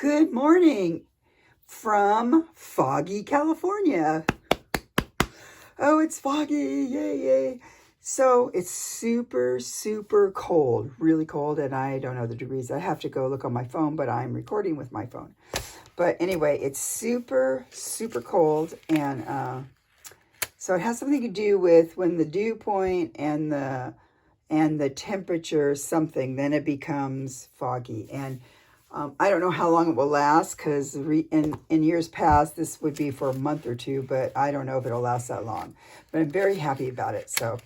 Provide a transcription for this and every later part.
Good morning from foggy California. Oh, it's foggy. Yay, yay. So it's super, super cold, really cold. And I don't know the degrees. I have to go look on my phone, but I'm recording with my phone. But anyway, it's super, super cold. And so it has something to do with when the dew point and the temperature is something, then it becomes foggy. And I don't know how long it will last because in years past, this would be for a month or two, but I don't know if it'll last that long. But I'm very happy about it. So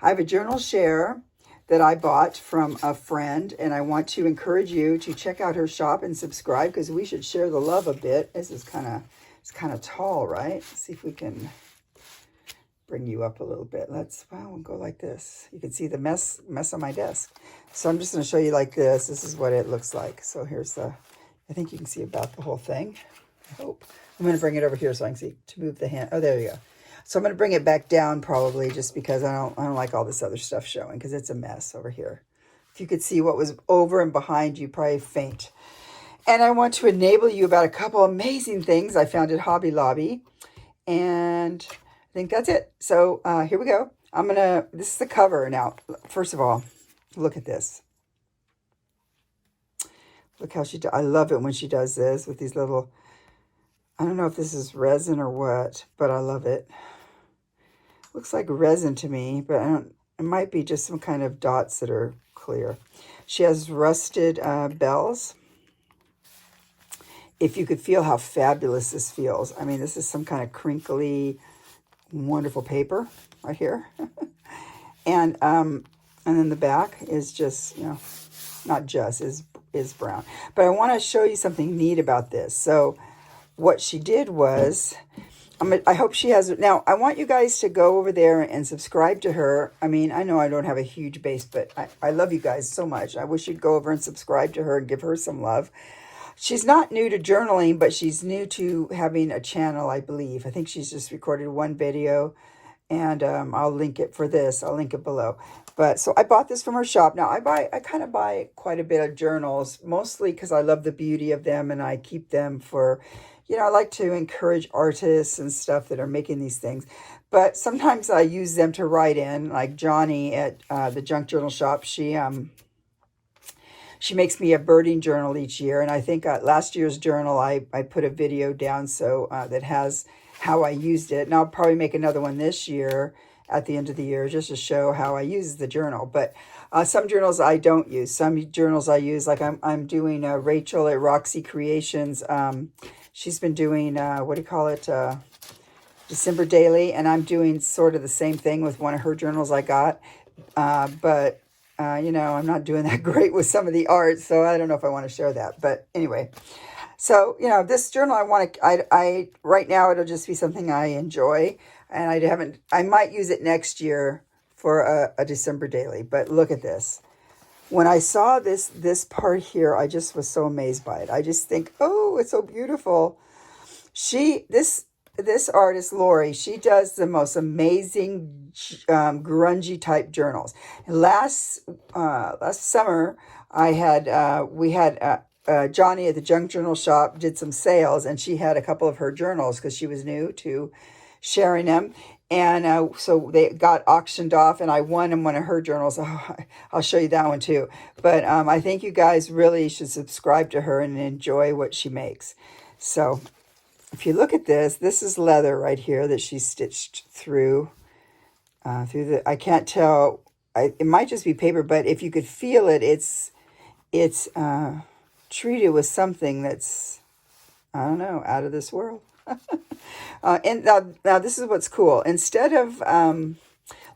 I have a journal share that I bought from a friend, and I want to encourage you to check out her shop and subscribe because we should share the love a bit. This is it's kind of tall, right? Let's see if we can bring you up a little bit. We'll go like this. You can see the mess on my desk. So I'm just going to show you like this. This is what it looks like. So here's I think you can see about the whole thing. I hope. I'm going to bring it over here so I can see to move the hand. Oh, there you go. So I'm going to bring it back down probably just because I don't like all this other stuff showing because it's a mess over here. If you could see what was over and behind you, probably faint. And I want to enable you about a couple amazing things I found at Hobby Lobby. And I think that's it. So here we go. This is the cover. Now, first of all, look at this. Look how I love it when she does this with these little, I don't know if this is resin or what, but I love it. Looks like resin to me, but it might be just some kind of dots that are clear. She has rusted bells. If you could feel how fabulous this feels. I mean, this is some kind of crinkly, wonderful paper right here. And then the back is just, not just, is brown. But I want to show you something neat about this. So what she did was, I hope she has, now I want you guys to go over there and subscribe to her. I mean, I know I don't have a huge base, but I love you guys so much. I wish you'd go over and subscribe to her and give her some love. She's not new to journaling, but she's new to having a channel, I believe. I think she's just recorded one video, and I'll link it for this. I'll link it below. But so I bought this from her shop. Now, I kind of buy quite a bit of journals, mostly because I love the beauty of them, and I keep them for, I like to encourage artists and stuff that are making these things. But sometimes I use them to write in, like Johnny at the Junk Journal shop. She makes me a birding journal each year. And I think last year's journal, I put a video down so that has how I used it. And I'll probably make another one this year at the end of the year just to show how I use the journal. But some journals I don't use. Some journals I use, like I'm doing Rachel at Roxy Creations. She's been doing, December Daily. And I'm doing sort of the same thing with one of her journals I got. But I'm not doing that great with some of the art, so I don't know if I want to share that. But anyway, so, this journal I right now, it'll just be something I enjoy. And I might use it next year for a December Daily. But look at this. When I saw this part here, I just was so amazed by it. I just think, oh, it's so beautiful. This artist, Lori, she does the most amazing grungy type journals. And last summer, we had Johnny at the Junk Journal shop did some sales, and she had a couple of her journals because she was new to sharing them. And so they got auctioned off, and I won in one of her journals. Oh, I'll show you that one too. But I think you guys really should subscribe to her and enjoy what she makes. So if you look at this is leather right here that she stitched through I can't tell. It might just be paper, but if you could feel it, it's treated with something that's, I don't know, out of this world. And now this is what's cool. Instead of,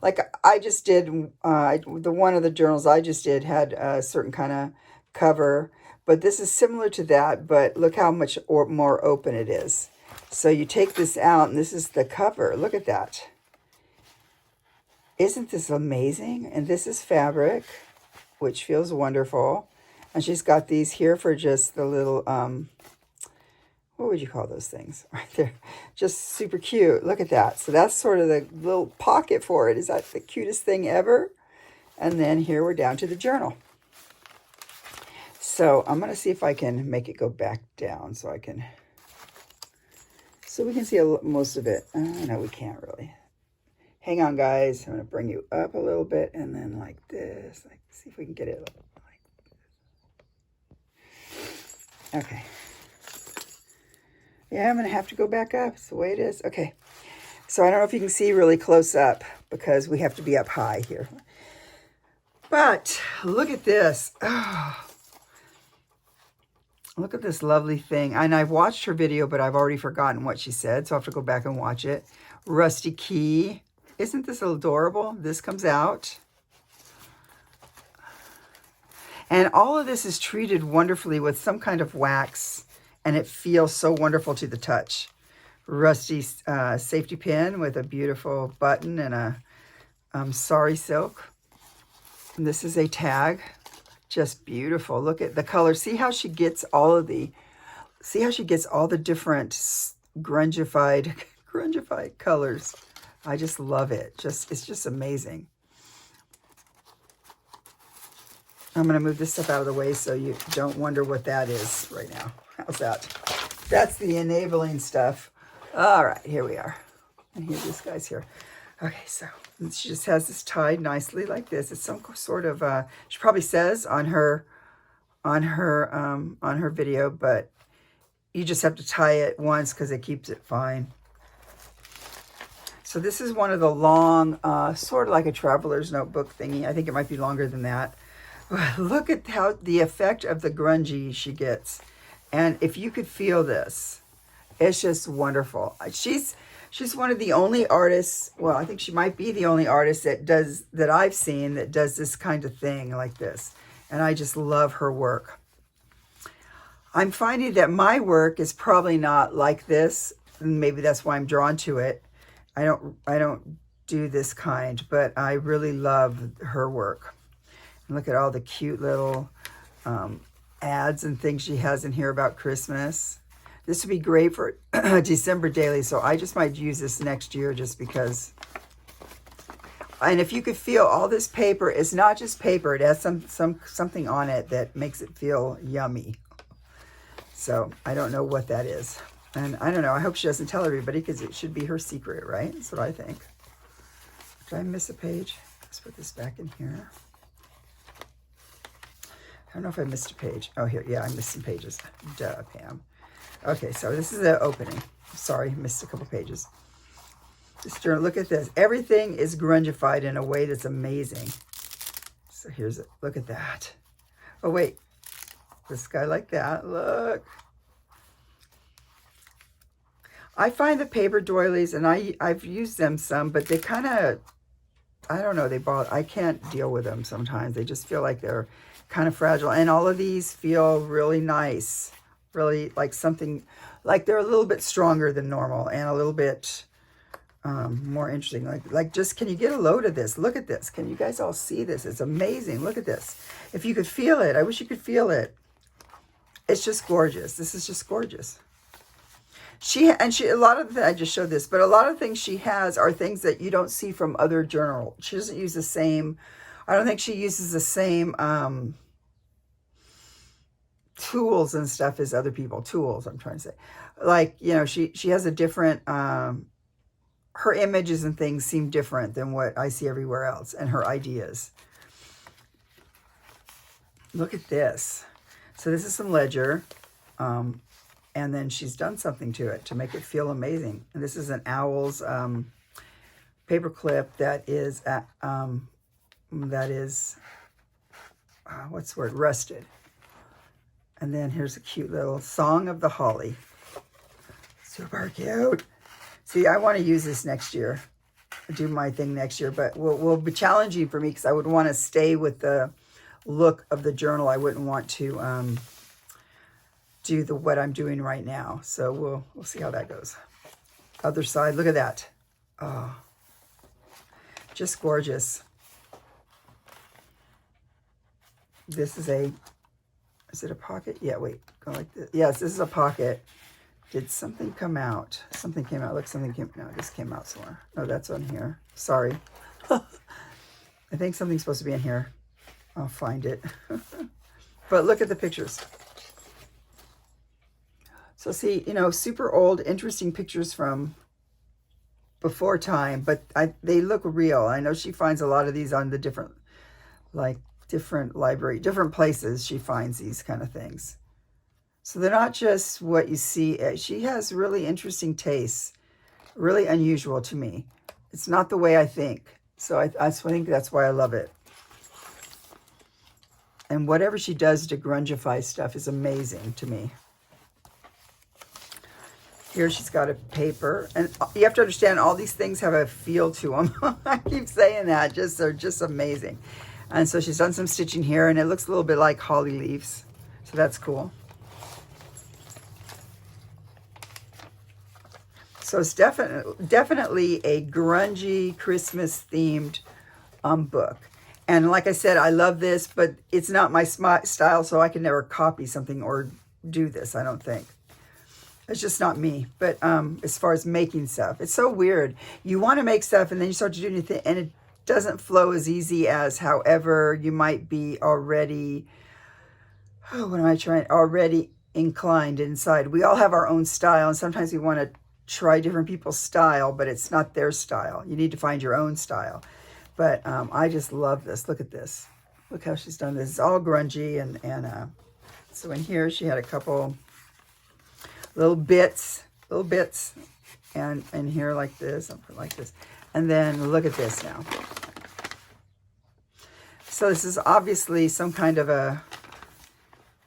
like I just did, one of the journals I just did had a certain kind of cover, but this is similar to that, but look how much more open it is. So you take this out, and this is the cover. Look at that. Isn't this amazing? And this is fabric, which feels wonderful. And she's got these here for just the little, what would you call those things? Right there. Just super cute. Look at that. So that's sort of the little pocket for it. Is that the cutest thing ever? And then here we're down to the journal. So I'm going to see if I can make it go back down so we can see most of it. No, we can't really. Hang on, guys. I'm going to bring you up a little bit and then like this. Like, see if we can get it like this. Okay. Yeah, I'm going to have to go back up. It's the way it is. Okay. So I don't know if you can see really close up because we have to be up high here. But look at this. Oh, look at this lovely thing. And I've watched her video, but I've already forgotten what she said. So I have to go back and watch it. Rusty key. Isn't this adorable? This comes out. And all of this is treated wonderfully with some kind of wax. And it feels so wonderful to the touch. Rusty safety pin with a beautiful button and a sari silk. And this is a tag. Just beautiful. Look at the color. See how she gets all of the, different grungified colors. I just love it. It's just amazing. I'm going to move this stuff out of the way so you don't wonder what that is right now. How's that? That's the enabling stuff. All right, here we are. And here this guy's here. Okay, so she just has this tied nicely like this. It's some sort of she probably says on her video, but you just have to tie it once because it keeps it fine. So this is one of the long, sort of like a traveler's notebook thingy. I think it might be longer than that. Look at how the effect of the grungy she gets. And if you could feel this, it's just wonderful. She's one of the only artists, well, I think she might be the only artist that I've seen that does this kind of thing like this. And I just love her work. I'm finding that my work is probably not like this. And maybe that's why I'm drawn to it. I don't do this kind, but I really love her work. And look at all the cute little ads and things she has in here about Christmas. This would be great for December daily, so I just might use this next year just because. And if you could feel all this paper, it's not just paper. It has something on it that makes it feel yummy. So I don't know what that is. And I don't know. I hope she doesn't tell everybody because it should be her secret, right? That's what I think. Did I miss a page? Let's put this back in here. I don't know if I missed a page. Oh, here. Yeah, I missed some pages. Duh, Pam. Okay, so this is the opening. Sorry, missed a couple pages. This journal, look at this. Everything is grungified in a way that's amazing. So here's it. Look at that. Oh, wait. This guy like that. Look. I find the paper doilies, and I've used them some, but they kind of, I don't know, I can't deal with them sometimes. They just feel like they're kind of fragile. And all of these feel really nice. Really like something, like they're a little bit stronger than normal and a little bit more interesting. Like just, can you get a load of this? Look at this. Can you guys all see this? It's amazing. Look at this. If you could feel it, I wish you could feel it. It's just gorgeous. This is just gorgeous. A lot of I just showed this, but a lot of things she has are things that you don't see from other journals. She doesn't use the same, I don't think she uses the same, tools and stuff as other people. Tools, I'm trying to say. Like, you know, she has a different, her images and things seem different than what I see everywhere else, and her ideas. Look at this. So this is some ledger, and then she's done something to it to make it feel amazing. And this is an Owl's paper clip that is, what's the word? Rusted. And then here's a cute little Song of the Holly. Super cute. See, I want to use this next year. Do my thing next year, but will be challenging for me because I would want to stay with the look of the journal. I wouldn't want to do what I'm doing right now. So we'll see how that goes. Other side, look at that. Oh, just gorgeous. This is is it a pocket? Yeah, wait, go like this. Yes, this is a pocket. Did something come out? Something came out. Look, something came, no, this came out somewhere. No, that's on here. Sorry. I think something's supposed to be in here. I'll find it. But look at the pictures. So see, you know, super old, interesting pictures from before time, but they look real. I know she finds a lot of these on the different library, different places she finds these kind of things. So they're not just what you see. She has really interesting tastes, really unusual to me. It's not the way I think. So I think that's why I love it. And whatever she does to grungify stuff is amazing to me. Here she's got a paper, and you have to understand all these things have a feel to them. I keep saying that, they're just amazing. And so she's done some stitching here, and it looks a little bit like holly leaves, so that's cool. So it's definitely a grungy Christmas themed book. And like I said, I love this, but it's not my style, so I can never copy something or do this, I don't think. It's just not me. But as far as making stuff, it's so weird. You want to make stuff and then you start to do anything and it doesn't flow as easy as however you might be already, already inclined inside. We all have our own style, and sometimes we want to try different people's style, but it's not their style. You need to find your own style. But I just love this. Look at this. Look how she's done this. It's all grungy. And so in here she had a couple little bits, and here like this, I'll put like this. And then look at this now. So this is obviously some kind of a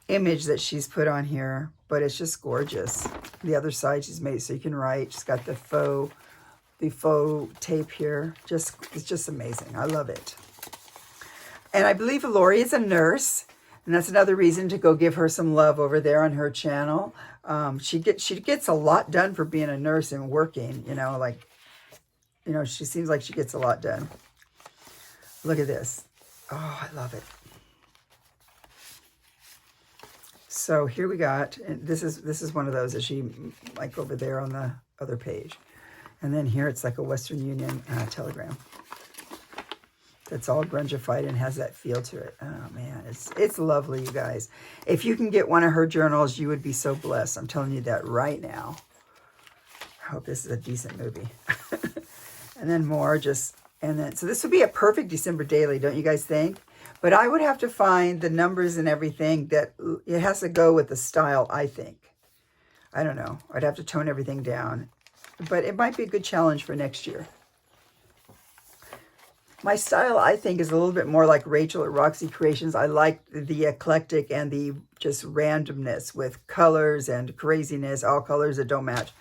image that she's put on here, but it's just gorgeous. The other side she's made so you can write. She's got the faux tape here. It's just amazing. I love it. And I believe Lori is a nurse, and that's another reason to go give her some love over there on her channel. She gets a lot done for being a nurse and working, she seems like she gets a lot done. Look at this. Oh, I love it. So here we got, and this is one of those that she like over there on the other page. And then here it's like a Western Union telegram. That's all grungified and has that feel to it. Oh man, it's lovely, you guys. If you can get one of her journals, you would be so blessed. I'm telling you that right now. I hope this is a decent movie. And then more so this would be a perfect December daily, don't you guys think? But I would have to find the numbers and everything that it has to go with the style, I think. I don't know. I'd have to tone everything down. But it might be a good challenge for next year. My style, I think, is a little bit more like Rachel at Roxy Creations. I like the eclectic and the just randomness with colors and craziness, all colors that don't match.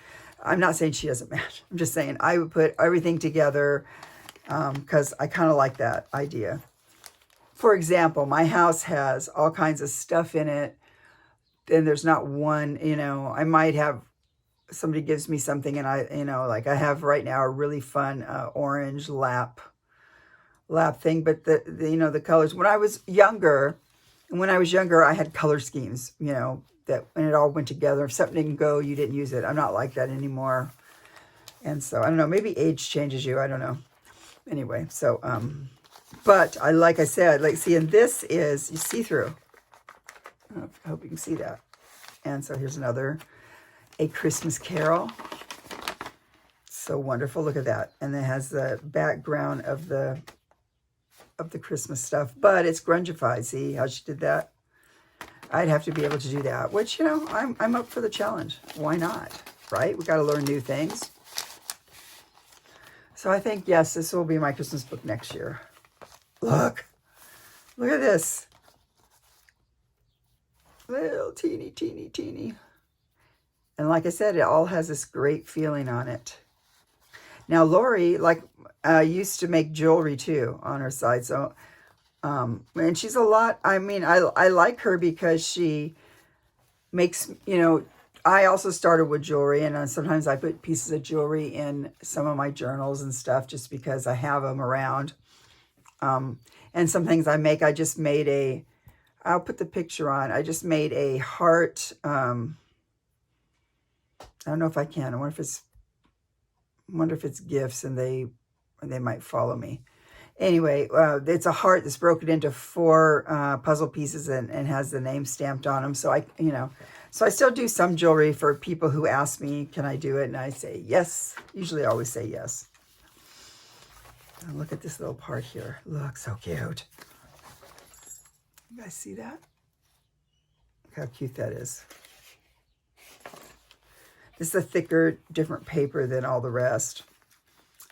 I'm not saying she doesn't match. I'm just saying I would put everything together because I kind of like that idea. For example, my house has all kinds of stuff in it, and there's not one, I might have, somebody gives me something and I have right now a really fun orange lap thing, but the colors, when I was younger, I had color schemes, that when it all went together, if something didn't go, you didn't use it. I'm not like that anymore. And so, I don't know, maybe age changes you. I don't know. Anyway, so, but like I said, and this is see-through. I hope you can see that. And so here's A Christmas Carol. So wonderful. Look at that. And it has the background of the Christmas stuff, but it's grungified. See how she did that? I'd have to be able to do that, which, I'm up for the challenge. Why not? Right? We got to learn new things. So I think, yes, this will be my Christmas book next year. Look at this. Little teeny. And like I said, it all has this great feeling on it. Now, Lori, used to make jewelry too on her side. So, and she's a lot, I like her because she makes, I also started with jewelry, and sometimes I put pieces of jewelry in some of my journals and stuff just because I have them around. And some things I make, I just made I'll put the picture on. I just made a heart. I don't know if I can. I wonder if it's gifts and they might follow me. Anyway, it's a heart that's broken into 4 puzzle pieces and has the name stamped on them. So so I still do some jewelry for people who ask me, can I do it? And I say yes. Usually I always say yes. And look at this little part here. Look, so cute. You guys see that? Look how cute that is. This is a thicker, different paper than all the rest.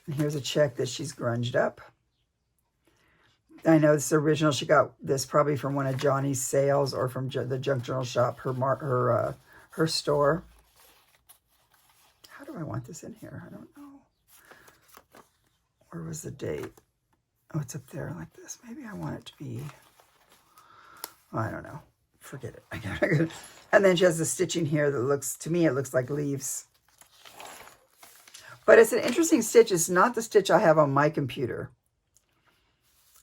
And here's a check that she's grunged up. I know this is original. She got this probably from one of Johnny's sales or from the Junk Journal shop, her store. How do I want this in here? I don't know. Where was the date? Oh, it's up there like this. Maybe I want it to be, I don't know. Forget it. And then she has the stitching here that looks, to me, it looks like leaves. But it's an interesting stitch. It's not the stitch I have on my computer.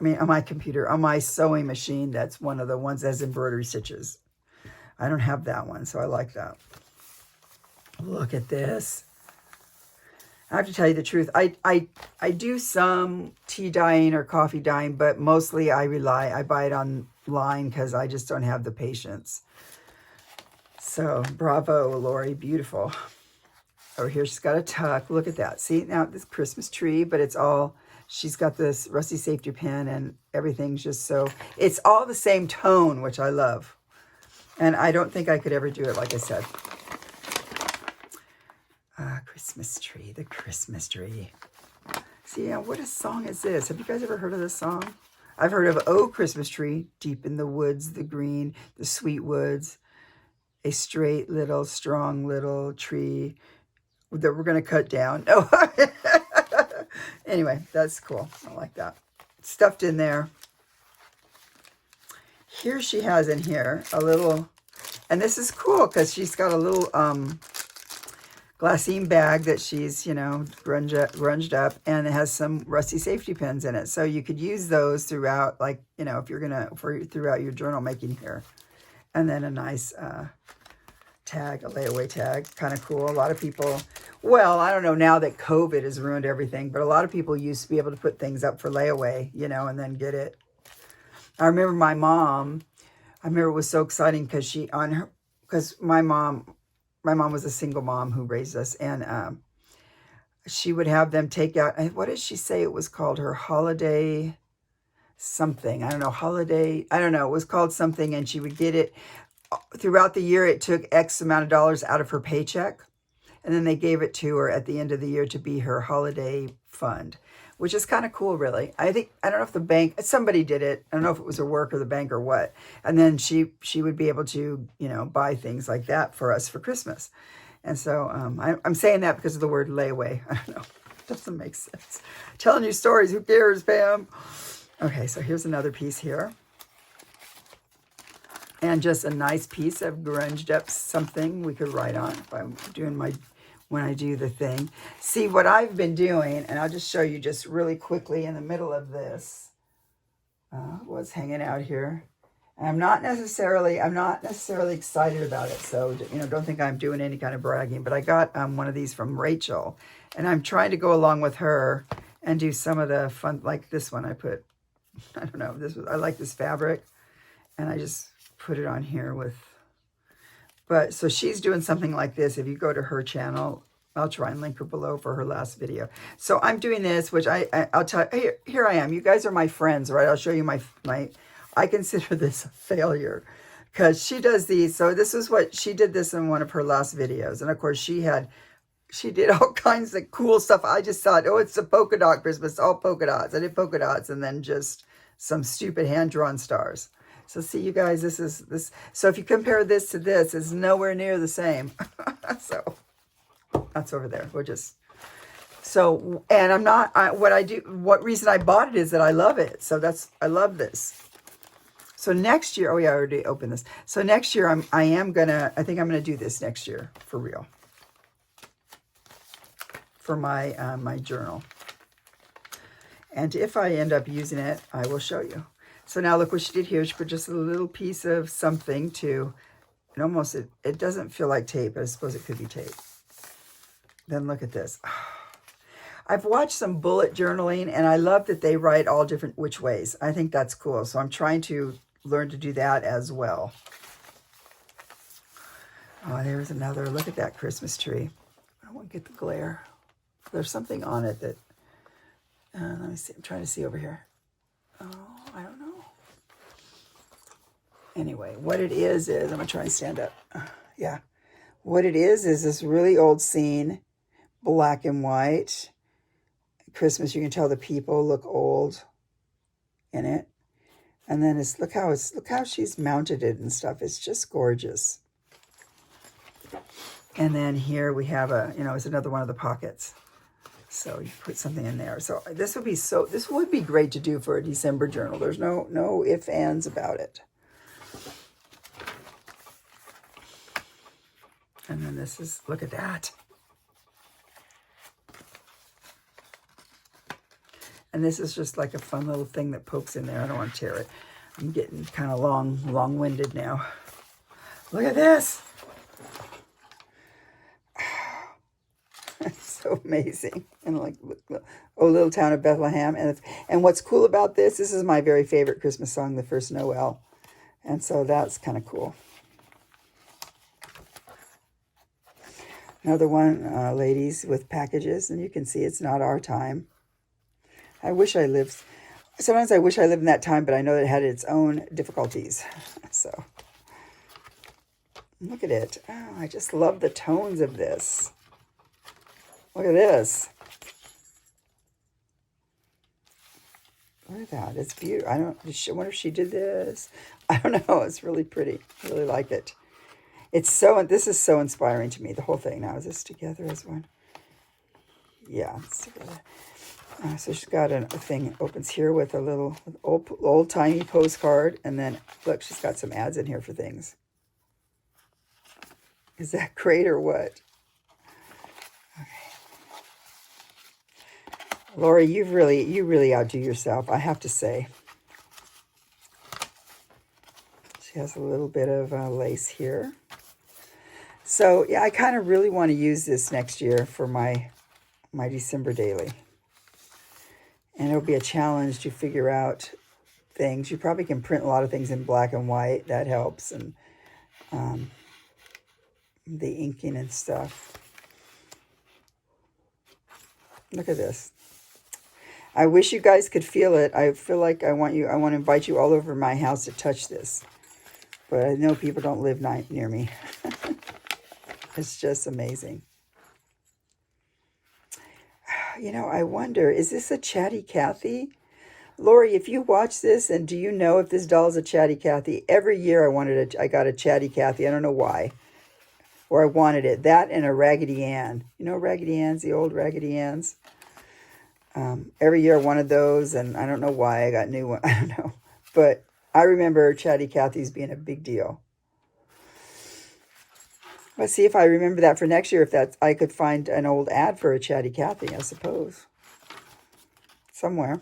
On my sewing machine, that's one of the ones that has embroidery stitches. I don't have that one, so I like that. Look at this. I have to tell you the truth. I do some tea dyeing or coffee dyeing, but mostly I buy it online because I just don't have the patience. So, bravo, Lori, beautiful. Over here, she's got a tuck. Look at that. See, now this Christmas tree, but it's all... She's got this rusty safety pin and everything's just so... It's all the same tone, which I love. And I don't think I could ever do it, like I said. Christmas tree, the Christmas tree. See, what a song is this? Have you guys ever heard of this song? I've heard of Oh, Christmas Tree, deep in the woods, the green, the sweet woods, a straight little, strong little tree that we're going to cut down. No. Anyway, that's cool. I like that. Stuffed in there. Here she has in here a little, and this is cool because she's got a little glassine bag that she's, grunged up, and it has some rusty safety pins in it. So you could use those throughout, like, if you're throughout your journal making here. And then a nice tag, a layaway tag, kind of cool. A lot of people, well, I don't know now that COVID has ruined everything, but a lot of people used to be able to put things up for layaway, and then get it. I remember my mom, it was so exciting because my mom was a single mom who raised us, and she would have them take out, what did she say it was called? Her holiday something. I don't know. It was called something, and she would get it throughout the year. It took X amount of dollars out of her paycheck, and then they gave it to her at the end of the year to be her holiday fund, which is kind of cool, really. I don't know if the bank, somebody did it. I don't know if it was her work or the bank or what. And then she would be able to, buy things like that for us for Christmas. And so I'm saying that because of the word layaway. I don't know. It doesn't make sense. Telling you stories. Who cares, Pam? Okay, so here's another piece here. And just a nice piece of grunged up something we could write on if I'm doing when I do the thing. See what I've been doing, and I'll just show you just really quickly in the middle of this. What's hanging out here. And I'm not necessarily excited about it. So, don't think I'm doing any kind of bragging, but I got one of these from Rachel, and I'm trying to go along with her and do some of the fun, like this one I put, I don't know, I like this fabric, and I just put it on here so she's doing something like this. If you go to her channel, I'll try and link her below for her last video. So I'm doing this, which I'll tell you, here I am. You guys are my friends, right? I'll show you I consider this a failure because she does these. So this is she did this in one of her last videos. And of course she did all kinds of cool stuff. I just thought, oh, it's a polka dot Christmas, all polka dots. I did polka dots and then just some stupid hand-drawn stars. So see, you guys, this. So if you compare this to this, it's nowhere near the same. So that's over there. And I'm not, what reason I bought it is that I love it. So I love this. So next year, oh yeah, I already opened this. So next year, I think I'm going to do this next year for real. For my, my journal. And if I end up using it, I will show you. So now look what she did here. She put just a little piece of something it doesn't feel like tape, but I suppose it could be tape. Then look at this. I've watched some bullet journaling, and I love that they write all different which ways. I think that's cool. So I'm trying to learn to do that as well. Oh, there's another. Look at that Christmas tree. I won't get the glare. There's something on it that, let me see. I'm trying to see over here. Oh, I don't know. Anyway, what it is, I'm going to try and stand up. Yeah. What it is this really old scene, black and white. Christmas, you can tell the people look old in it. And then look how she's mounted it and stuff. It's just gorgeous. And then here we have it's another one of the pockets. So you put something in there. So this would be great to do for a December journal. There's no ifs, ands about it. And then look at that. And this is just like a fun little thing that pokes in there. I don't want to tear it. I'm getting kind of long-winded now. Look at this. It's so amazing. And like, oh, little town of Bethlehem. And what's cool about this is my very favorite Christmas song, The First Noel. And so that's kind of cool. Another one, ladies with packages. And you can see it's not our time. Sometimes I wish I lived in that time, but I know that it had its own difficulties. So, look at it. Oh, I just love the tones of this. Look at this. Look at that. It's beautiful. I wonder if she did this. I don't know. It's really pretty. I really like it. This is so inspiring to me, the whole thing. Now, is this together as one? Yeah, it's together. So she's got a thing that opens here with a little old-timey postcard. And then, look, she's got some ads in here for things. Is that great or what? Okay. Lori, you really outdo yourself, I have to say. She has a little bit of lace here. So, yeah, I kind of really want to use this next year for my December daily. And it'll be a challenge to figure out things. You probably can print a lot of things in black and white. That helps. And the inking and stuff. Look at this. I wish you guys could feel it. I feel like I want to invite you all over my house to touch this. But I know people don't live near me. It's just amazing. I wonder, is this a Chatty Cathy? Lori, if you watch this, and do you know if this doll is a Chatty Cathy? Every year I got a Chatty Cathy. I don't know why. Or I wanted it. That and a Raggedy Ann. You know Raggedy Ann's, the old Raggedy Ann's? Every year I wanted those, and I don't know why I got new ones. I don't know. But I remember Chatty Cathy's being a big deal. Let's see if I remember that for next year, I could find an old ad for a Chatty Cathy, I suppose. Somewhere.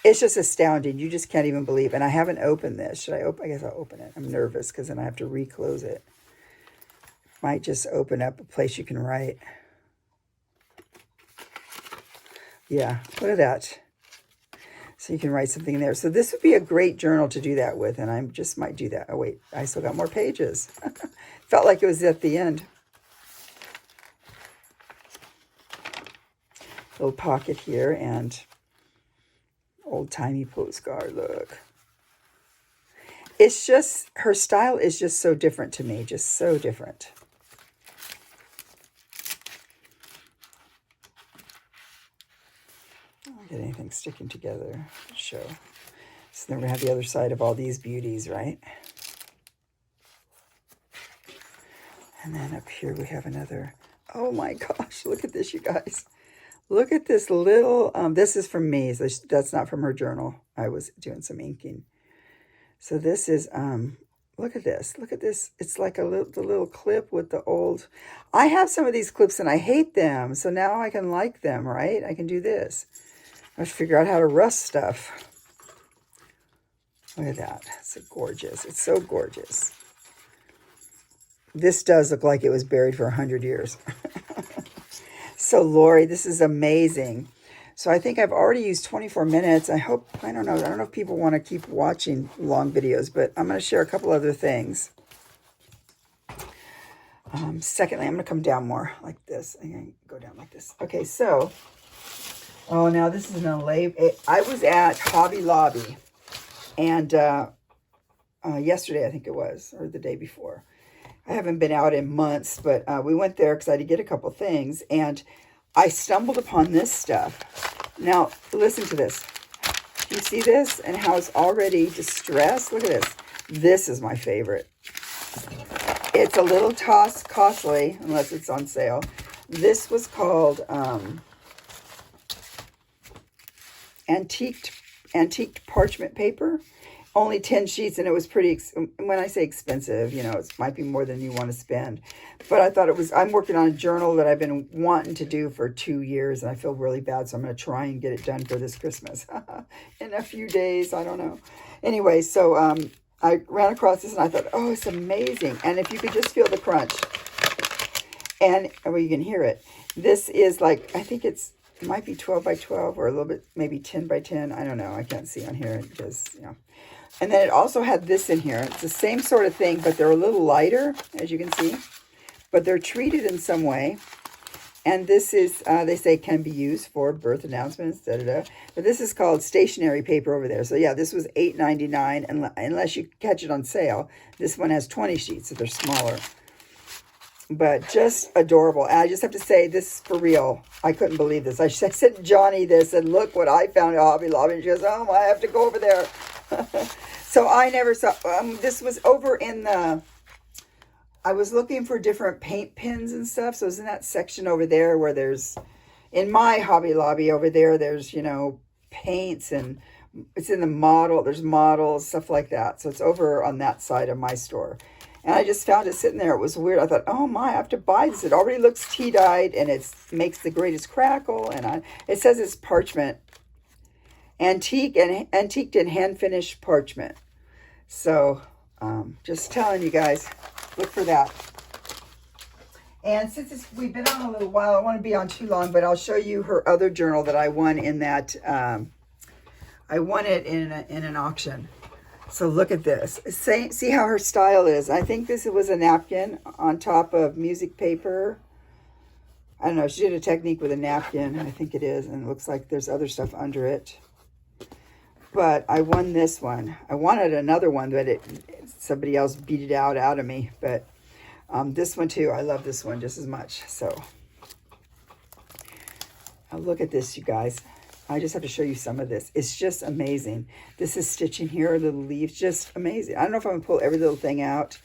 It's just astounding. You just can't even believe. And I haven't opened this. Should I open? I guess I'll open it. I'm nervous because then I have to reclose it. Might just open up a place you can write. Yeah, look at that. So you can write something in there. So this would be a great journal to do that with. And I just might do that. Oh, wait. I still got more pages. Felt like it was at the end. Little pocket here and old-timey postcard. Look. It's just, her style is just so different to me. Just so different. I don't get anything sticking together to show. So then we have the other side of all these beauties, right? And then up here we have another. Oh my gosh, look at this, you guys. Look at this little, this is from me. So that's not from her journal. I was doing some inking. So this is, look at this. Look at this. It's like the little clip with the old. I have some of these clips and I hate them. So now I can like them, right? I can do this. I have to figure out how to rust stuff. Look at that. It's gorgeous. It's so gorgeous. This does look like it was buried for 100 years. So Lori, this is amazing. So I think I've already used 24 minutes. I don't know if people want to keep watching long videos, but I'm going to share a couple other things. Secondly, I'm going to come down more like this. I'm going to go down like this. Okay, so, oh, now this is I was at Hobby Lobby, and yesterday, I think it was, or the day before. I haven't been out in months, but we went there because I had to get a couple things, and I stumbled upon this stuff. Now, listen to this. Do you see this? And how it's already distressed? Look at this. This is my favorite. It's a little costly, unless it's on sale. This was called antiqued parchment paper. Only 10 sheets, and it was pretty, when I say expensive, you know, it might be more than you want to spend. But I thought I'm working on a journal that I've been wanting to do for 2 years, and I feel really bad, so I'm going to try and get it done for this Christmas. In a few days, I don't know. Anyway, so I ran across this, and I thought, oh, it's amazing. And if you could just feel the crunch, and, well, you can hear it. This is like, I think it might be 12 by 12, or a little bit, maybe 10 by 10. I don't know. I can't see on here. It just, you know. And then it also had this in here. It's the same sort of thing, but they're a little lighter, as you can see. But they're treated in some way. And this is, they say, can be used for birth announcements, da-da-da. But this is called stationery paper over there. So, yeah, this was $8.99, unless you catch it on sale. This one has 20 sheets, so they're smaller. But just adorable. And I just have to say, this is for real. I couldn't believe this. I sent Johnny this, and look what I found at Hobby Lobby. And she goes, oh, I have to go over there. So I never saw, this was over in I was looking for different paint pens and stuff. So it's in that section over there where in my Hobby Lobby over there, there's, you know, paints, and it's in there's models, stuff like that. So it's over on that side of my store. And I just found it sitting there. It was weird. I thought, oh my, I have to buy this. It already looks tea-dyed, and it makes the greatest crackle. And it says it's parchment. Antiqued and hand-finished parchment. So, just telling you guys, look for that. And since we've been on a little while, I don't want to be on too long, but I'll show you her other journal that I won in that, I won it in an auction. So look at this. See how her style is. I think this was a napkin on top of music paper. I don't know, she did a technique with a napkin, I think it is, and it looks like there's other stuff under it. But I won this one. I wanted another one, but somebody else beat it out of me. But this one too, I love this one just as much. So look at this, you guys. I just have to show you some of this. It's just amazing. This is stitching here, little leaves, just amazing. I don't know if I'm gonna pull every little thing out.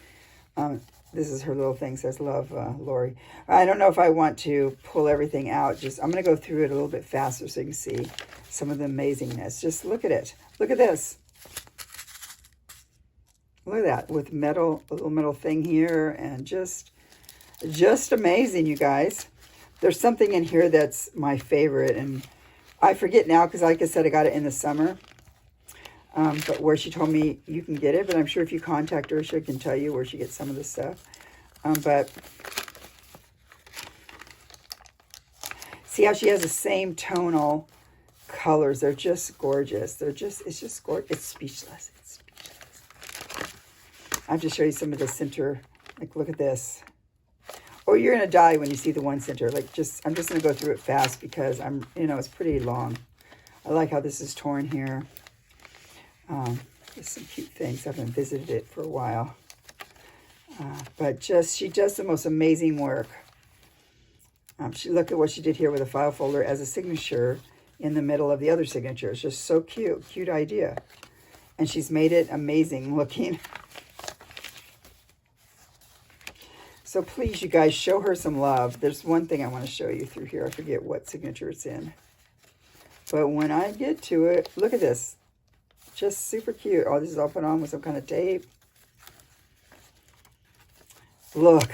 This is her little thing, says love, Lori. I don't know if I want to pull everything out. I'm going to go through it a little bit faster so you can see some of the amazingness. Just look at it. Look at this. Look at that with a little metal thing here, and just amazing, you guys. There's something in here that's my favorite, and I forget now because, like I said, I got it in the summer. But where she told me you can get it, but I'm sure if you contact her, she can tell you where she gets some of this stuff. But see how she has the same tonal colors. They're just gorgeous. It's just gorgeous. It's speechless. It's speechless. I have to show you some of the center. Like, look at this. Oh, you're going to die when you see the one center. Like, I'm just going to go through it fast because it's pretty long. I like how this is torn here. There's some cute things. I haven't visited it for a while. But she does the most amazing work. Look at what she did here with a file folder as a signature in the middle of the other signature. It's just so cute. Cute idea. And she's made it amazing looking. So please, you guys, show her some love. There's one thing I want to show you through here. I forget what signature it's in. But when I get to it, look at this. Just super cute. Oh, this is all put on with some kind of tape. Look,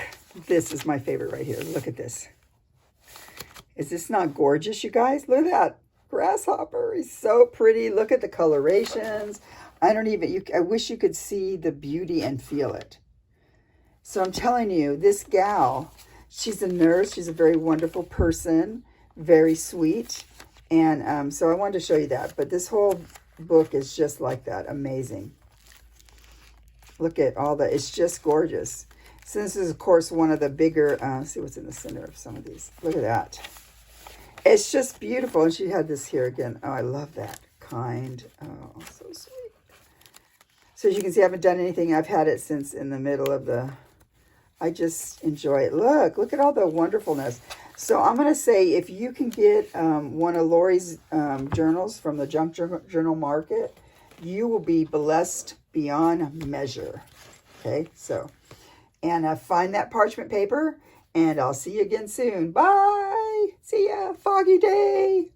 this is my favorite right here. Look at this. Is this not gorgeous, you guys? Look at that grasshopper. He's so pretty. Look at the colorations. I wish you could see the beauty and feel it. So I'm telling you, this gal She's a nurse. She's a very wonderful person, very sweet. And so I wanted to show you that. But this whole book is just like that. Amazing. Look at all the, it's just gorgeous. So this is, of course, one of the bigger, let's see what's in the center of some of these. Look at that. It's just beautiful. And she had this here again. Oh, I love that. Kind. Oh, so sweet. So as you can see, I haven't done anything. I've had it since in the middle of the, I just enjoy it. Look at all the wonderfulness. So I'm going to say if you can get one of Lori's journals from the Junk Journal Market, you will be blessed beyond measure. Okay, so, and find that parchment paper, and I'll see you again soon. Bye. See ya. Foggy day.